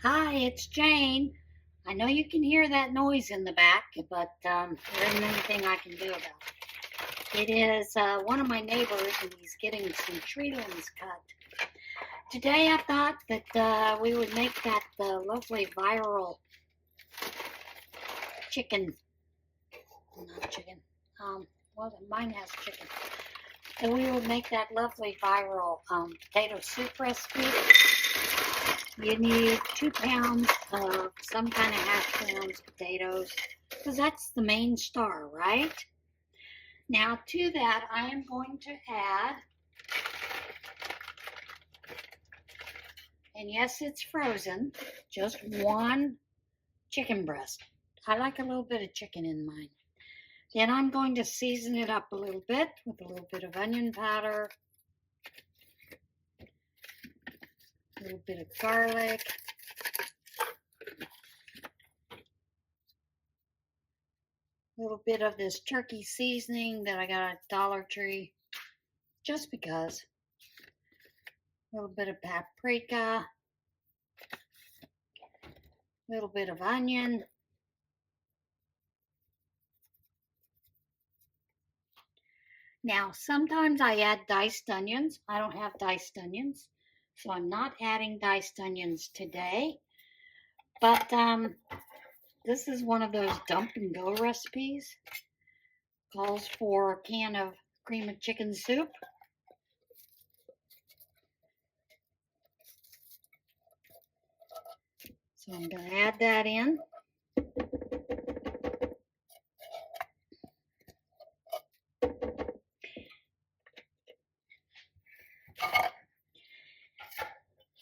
Hi, it's Jane. I know you can hear that noise in the back, but there isn't anything I can do about it. It is one of my neighbors, and he's getting some tree limbs cut. Today I thought that we would make that lovely viral chicken, not chicken, well, mine has chicken. And we would make that lovely viral potato soup recipe. You need 2 pounds of some kind of hash browns potatoes, because that's the main star, right? Now to that, I am going to add, and yes, it's frozen, just 1 chicken breast. I like a little bit of chicken in mine. Then I'm going to season it up a little bit with a little bit of onion powder, a little bit of garlic, a little bit of this turkey seasoning that I got at Dollar Tree, just because. A little bit of paprika, a little bit of onion, now sometimes I add diced onions. I don't have diced onions, so I'm not adding diced onions today, but this is one of those dump and go recipes. Calls for a can of cream of chicken soup. So I'm going to add that in.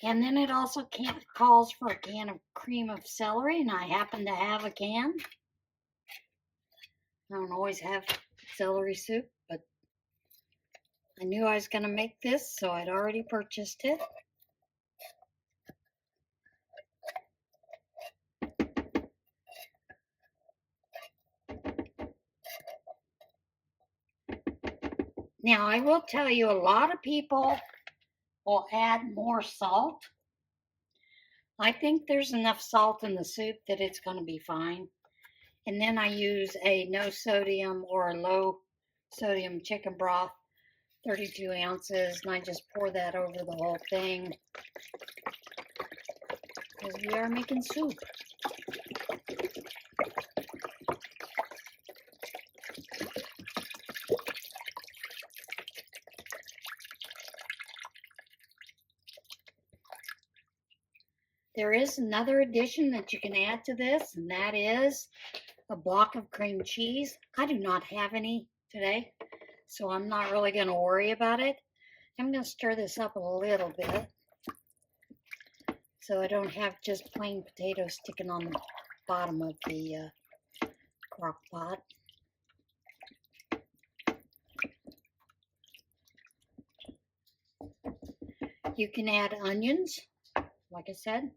And then it also calls for a can of cream of celery, and I happen to have a can. I don't always have celery soup, but I knew I was going to make this, so I'd already purchased it. Now, I will tell you, a lot of people will add more salt. I think there's enough salt in the soup that it's going to be fine. And then I use a no sodium or a low sodium chicken broth, 32 ounces, and I just pour that over the whole thing, because we are making soup. There is another addition that you can add to this, and that is a block of cream cheese. I do not have any today, so I'm not really going to worry about it. I'm going to stir this up a little bit so I don't have just plain potatoes sticking on the bottom of the crock pot. You can add onions, like I said.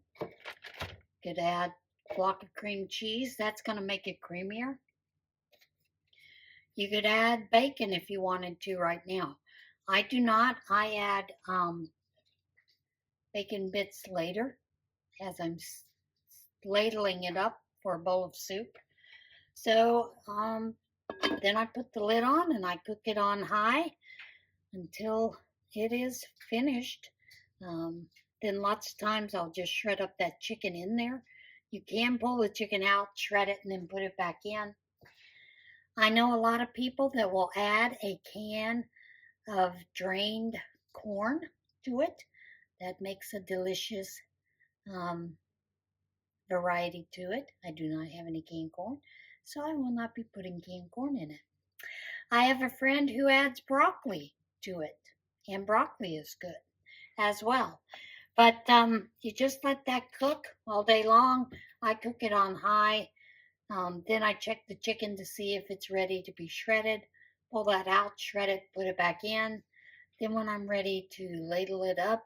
You could add a block of cream cheese. That's going to make it creamier. You could add bacon if you wanted to right now. I do not. I add bacon bits later as I'm ladling it up for a bowl of soup. So then I put the lid on and I cook it on high until it is finished. Then lots of times I'll just shred up that chicken in there. You can pull the chicken out, shred it, and then put it back in. I know a lot of people that will add a can of drained corn to it. That makes a delicious variety to it. I do not have any canned corn, so I will not be putting canned corn in it. I have a friend who adds broccoli to it, and broccoli is good as well. But you just let that cook all day long. I cook it on high. Then I check the chicken to see if it's ready to be shredded. Pull that out, shred it, put it back in. Then when I'm ready to ladle it up,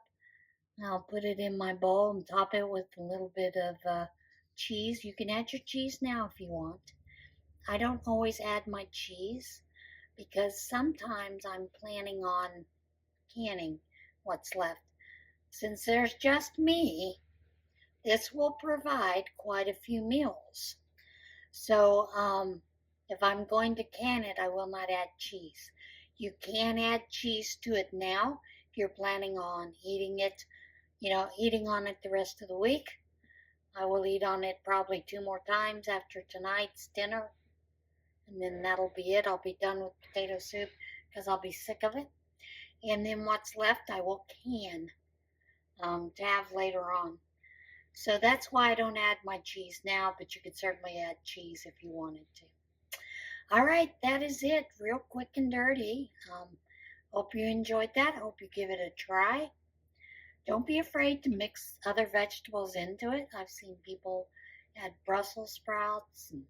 I'll put it in my bowl and top it with a little bit of cheese. You can add your cheese now if you want. I don't always add my cheese because sometimes I'm planning on canning what's left. Since there's just me, This will provide quite a few meals. So, if I'm going to can it, I will not add cheese. You can add cheese to it now if you're planning on eating it, eating on it the rest of the week. I will eat on it probably 2 more times after tonight's dinner, and then that'll be it. I'll be done with potato soup because I'll be sick of it. And then what's left, I will can to have later on. So that's why I don't add my cheese now, but you could certainly add cheese if you wanted to. All right, that is it. Real quick and dirty. Hope you enjoyed that. Hope you give it a try. Don't be afraid to mix other vegetables into it. I've seen people add Brussels sprouts and,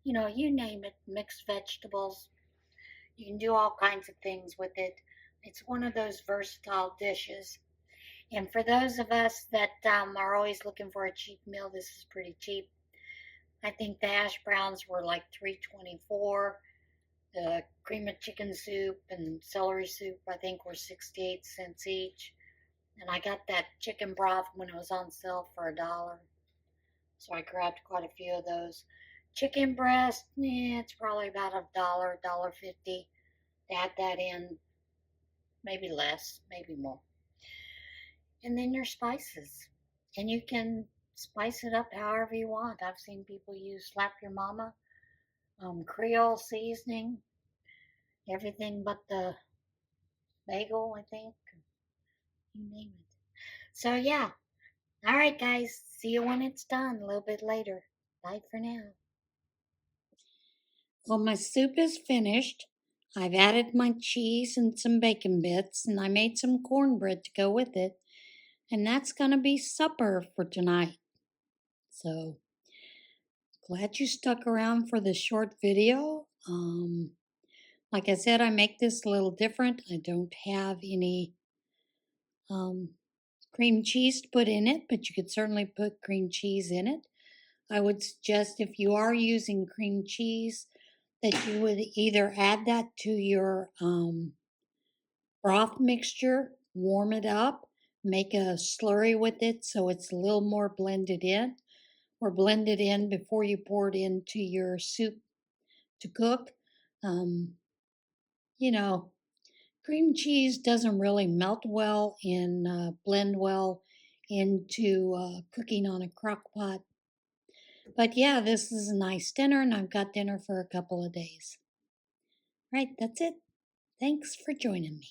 you name it, mixed vegetables. You can do all kinds of things with it. It's one of those versatile dishes. And for those of us that are always looking for a cheap meal, this is pretty cheap. I think the hash browns were like $3.24. The cream of chicken soup and celery soup, I think, were 68 cents each. And I got that chicken broth when it was on sale for $1. So I grabbed quite a few of those. Chicken breast, it's probably about $1, $1.50. Add that in, maybe less, maybe more. And then your spices. And you can spice it up however you want. I've seen people use Slap Your Mama, Creole seasoning, everything but the bagel, I think. You name it. So, yeah. All right, guys. See you when it's done a little bit later. Bye for now. Well, my soup is finished. I've added my cheese and some bacon bits, and I made some cornbread to go with it. And that's going to be supper for tonight. So, glad you stuck around for this short video. Like I said, I make this a little different. I don't have any cream cheese to put in it, but you could certainly put cream cheese in it. I would suggest if you are using cream cheese that you would either add that to your broth mixture, warm it up, make a slurry with it so it's a little more blended in, or blend it in before you pour it into your soup to cook. Um, you know, Cream cheese doesn't really melt well and blend well into cooking on a crock pot. But yeah, this is a nice dinner, and I've got dinner for a couple of days. Right, that's it. Thanks for joining me.